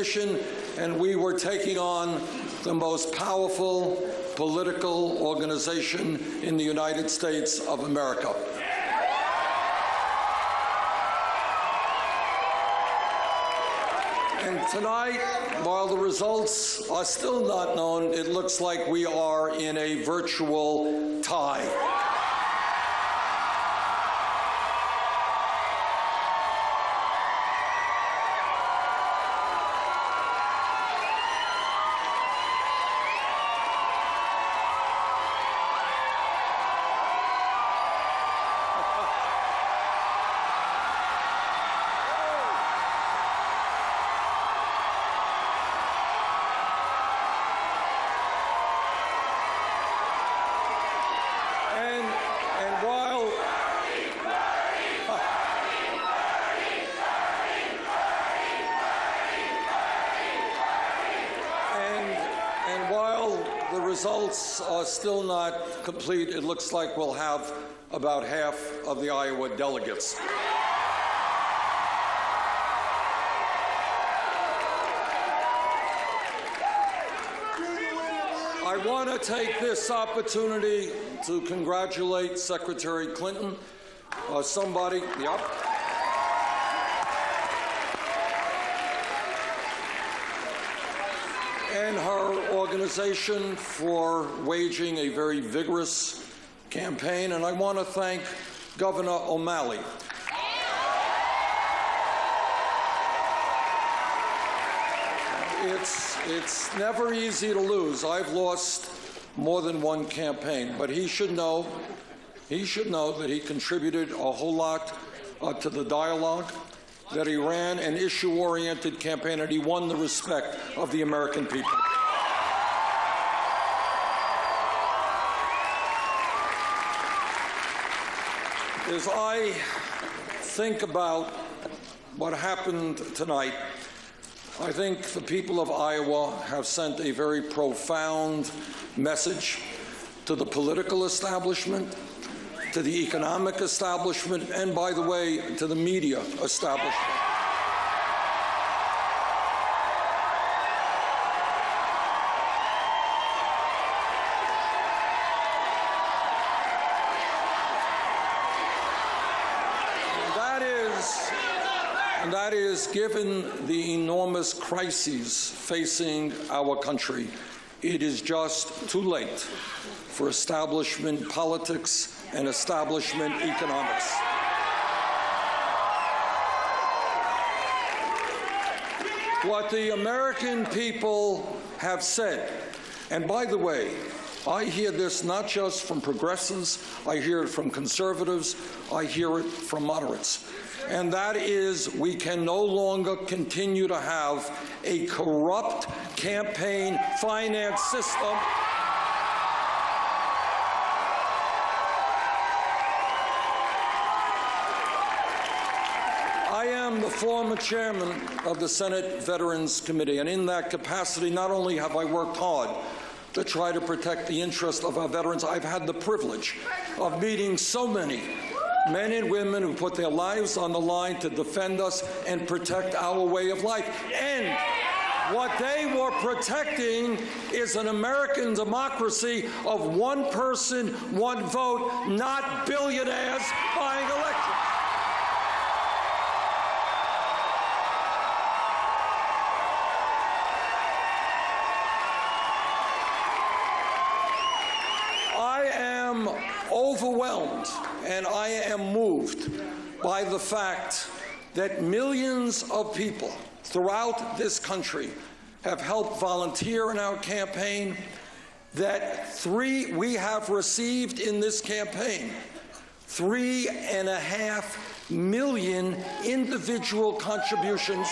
position, and we were taking on the most powerful political organization in the United States of America. And tonight, while the results are still not known, it looks like we are in a virtual tie. Results are still not complete. It looks like we'll have about half of the Iowa delegates. I want to take this opportunity to congratulate Secretary Clinton. And her organization for waging a very vigorous campaign, and I want to thank Governor O'Malley. It's never easy to lose. I've lost more than one campaign, but he should know that he contributed a whole lot to the dialogue, that he ran an issue-oriented campaign, and he won the respect of the American people. As I think about what happened tonight, I think the people of Iowa have sent a very profound message to the political establishment, to the economic establishment, and, by the way, to the media establishment. And that is, given the enormous crises facing our country, it is just too late for establishment politics and establishment economics. What the American people have said, and by the way, I hear this not just from progressives, I hear it from conservatives, I hear it from moderates, and that is, we can no longer continue to have a corrupt campaign finance system I am the former chairman of the Senate Veterans Committee, and in that capacity, not only have I worked hard to try to protect the interests of our veterans, I've had the privilege of meeting so many men and women who put their lives on the line to defend us and protect our way of life. And what they were protecting is an American democracy of one person, one vote, not billionaires buying elections. I am overwhelmed and I am moved by the fact that millions of people throughout this country have helped volunteer in our campaign, that we have received in this campaign 3.5 million individual contributions.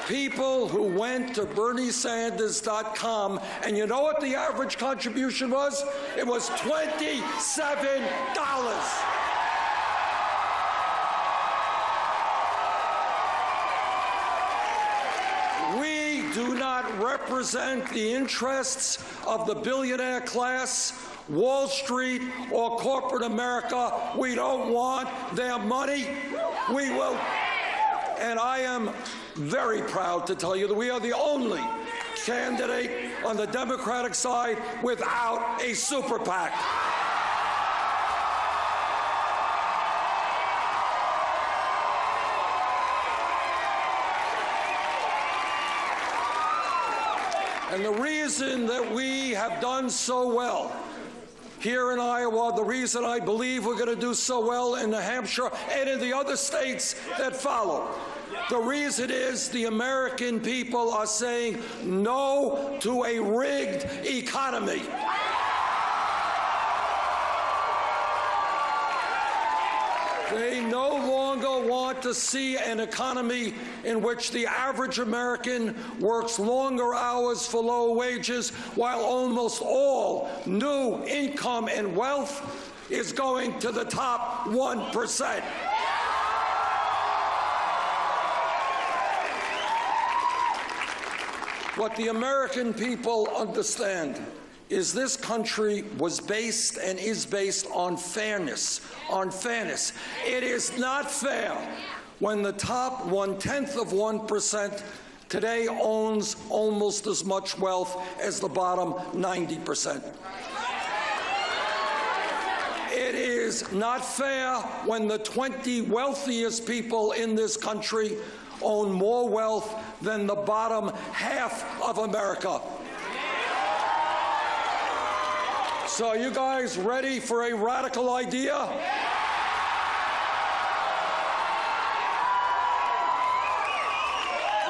People who went to BernieSanders.com, and you know what the average contribution was? It was $27. We do not represent the interests of the billionaire class Wall Street or corporate America. We don't want their money. We will. And I am very proud to tell you that we are the only candidate on the Democratic side without a super PAC. And the reason that we have done so well here in Iowa, the reason I believe we're going to do so well in New Hampshire and in the other states that follow, the reason is the American people are saying no to a rigged economy. They no longer want to see an economy in which the average American works longer hours for low wages, while almost all new income and wealth is going to the top 1%. What the American people understand is this country was based and is based on fairness, It is not fair when the top 1/10 of 1% today owns almost as much wealth as the bottom 90%. It is not fair when the 20 wealthiest people in this country own more wealth than the bottom half of America. So are you guys ready for a radical idea?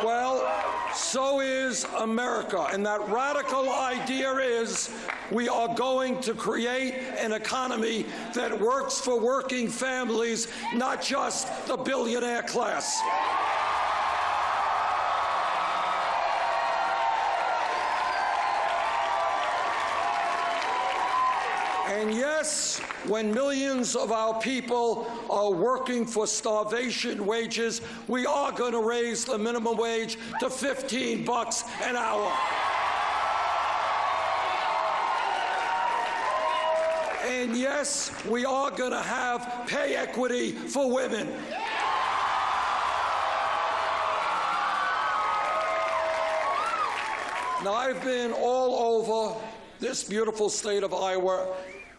Well, so is America. And that radical idea is we are going to create an economy that works for working families, not just the billionaire class. And yes, when millions of our people are working for starvation wages, we are going to raise the minimum wage to $15 an hour. And yes, we are going to have pay equity for women. Now, I've been all over this beautiful state of Iowa.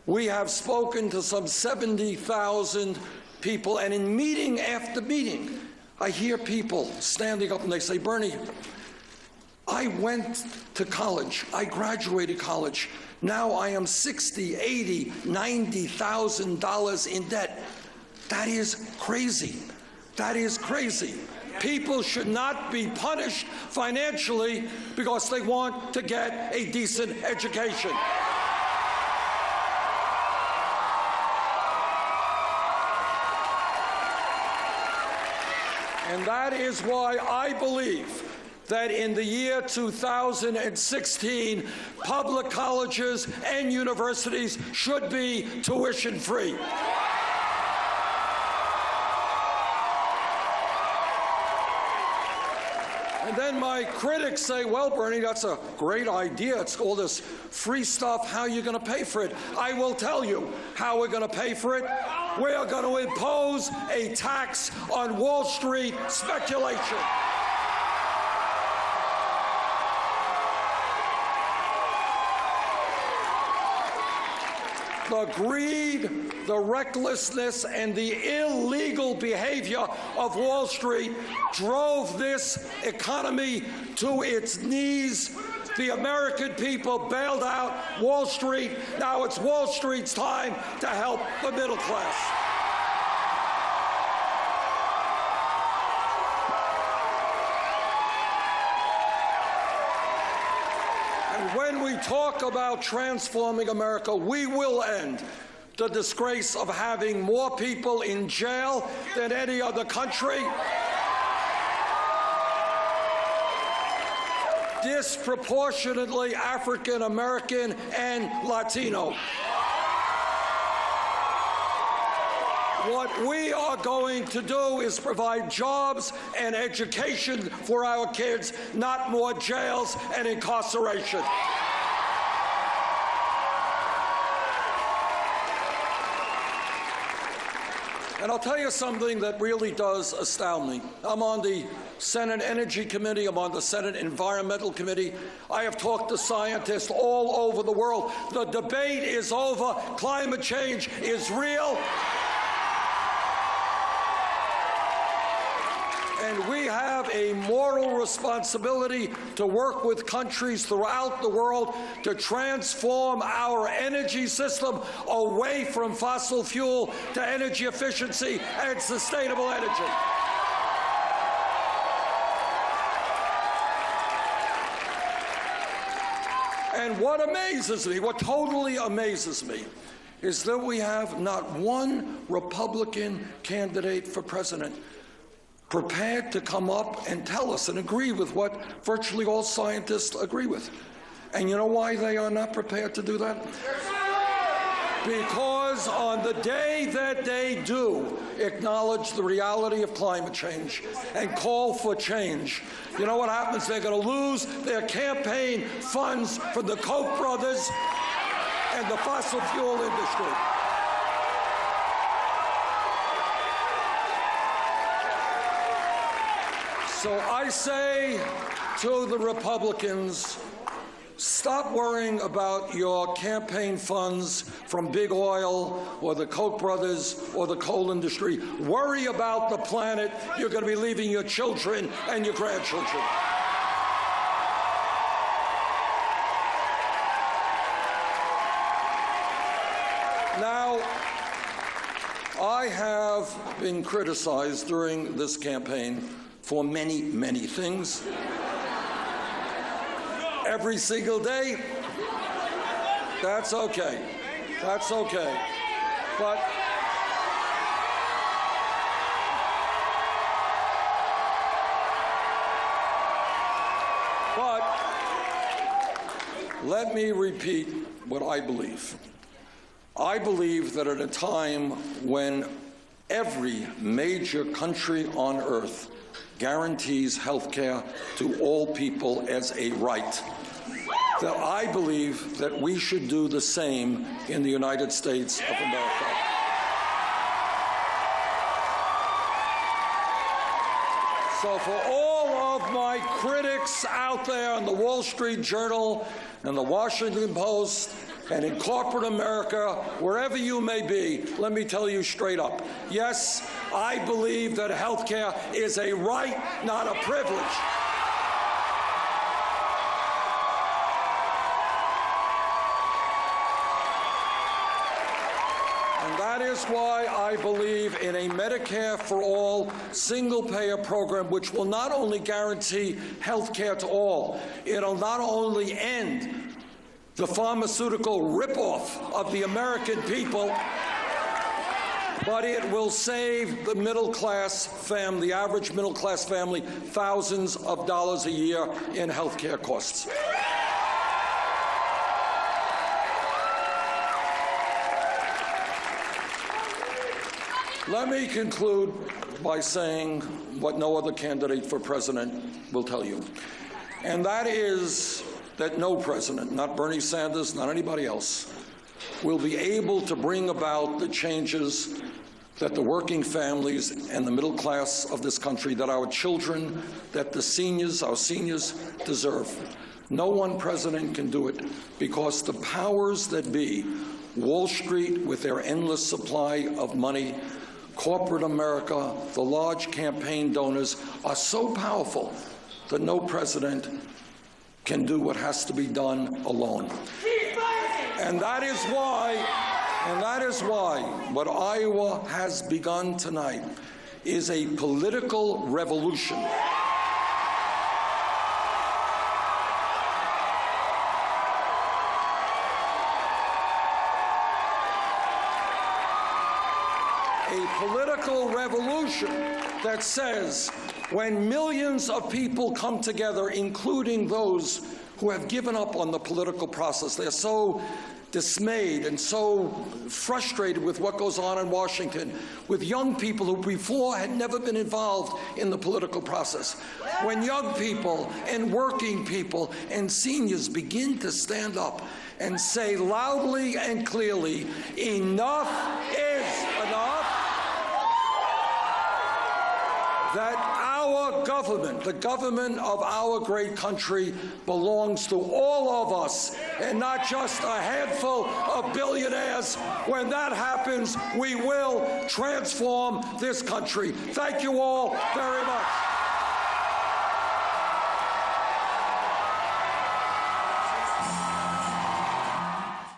We have spoken to some 70,000 people, and in meeting after meeting, I hear people standing up and they say, Bernie, I went to college, I graduated college, now I am $60,000, $80,000, $90,000 in debt. That is crazy. That is crazy. People should not be punished financially because they want to get a decent education. And that is why I believe that in the year 2016, public colleges and universities should be tuition-free. And then my critics say, well, Bernie, that's a great idea. It's all this free stuff. How are you going to pay for it? I will tell you how we're going to pay for it. We are going to impose a tax on Wall Street speculation. The greed, the recklessness, and the illegal behavior of Wall Street drove this economy to its knees. The American people bailed out Wall Street. Now it's Wall Street's time to help the middle class. When we talk about transforming America, we will end the disgrace of having more people in jail than any other country, disproportionately African American and Latino. What we are going to do is provide jobs and education for our kids, not more jails and incarceration. And I'll tell you something that really does astound me. I'm on the Senate Energy Committee. I'm on the Senate Environmental Committee. I have talked to scientists all over the world. The debate is over. Climate change is real. And we have a moral responsibility to work with countries throughout the world to transform our energy system away from fossil fuel to energy efficiency and sustainable energy. And what amazes me, what totally amazes me, is that we have not one Republican candidate for president prepared to come up and tell us and agree with what virtually all scientists agree with. And you know why they are not prepared to do that? Because on the day that they do acknowledge the reality of climate change and call for change, you know what happens? They're going to lose their campaign funds from the Koch brothers and the fossil fuel industry. So I say to the Republicans, stop worrying about your campaign funds from big oil or the Koch brothers or the coal industry. Worry about the planet you're going to be leaving your children and your grandchildren. Now, I have been criticized during this campaign for many, many things. Every single day, that's okay. That's okay. But let me repeat what I believe. I believe that at a time when every major country on earth guarantees health care to all people as a right, that I believe that we should do the same in the United States of America. So for all of my critics out there in the Wall Street Journal and the Washington Post and in corporate America, wherever you may be, let me tell you straight up, yes, I believe that health care is a right, not a privilege. And that is why I believe in a Medicare for all single-payer program which will not only guarantee health care to all, it'll not only end the pharmaceutical ripoff of the American people, but it will save the middle-class family, the average middle-class family, thousands of dollars a year in health care costs. Let me conclude by saying what no other candidate for president will tell you, and that is that no president, not Bernie Sanders, not anybody else, will be able to bring about the changes that the working families and the middle class of this country, that our children, that the seniors, our seniors, deserve. No one president can do it because the powers that be, Wall Street with their endless supply of money, corporate America, the large campaign donors, are so powerful that no president can do what has to be done alone. And that is why what Iowa has begun tonight is a political revolution. A political revolution that says when millions of people come together, including those who have given up on the political process, they're so dismayed and so frustrated with what goes on in Washington, with young people who before had never been involved in the political process. When young people and working people and seniors begin to stand up and say loudly and clearly, enough is enough, that our government, the government of our great country, belongs to all of us and not just a handful of billionaires. When that happens, we will transform this country. Thank you all very much.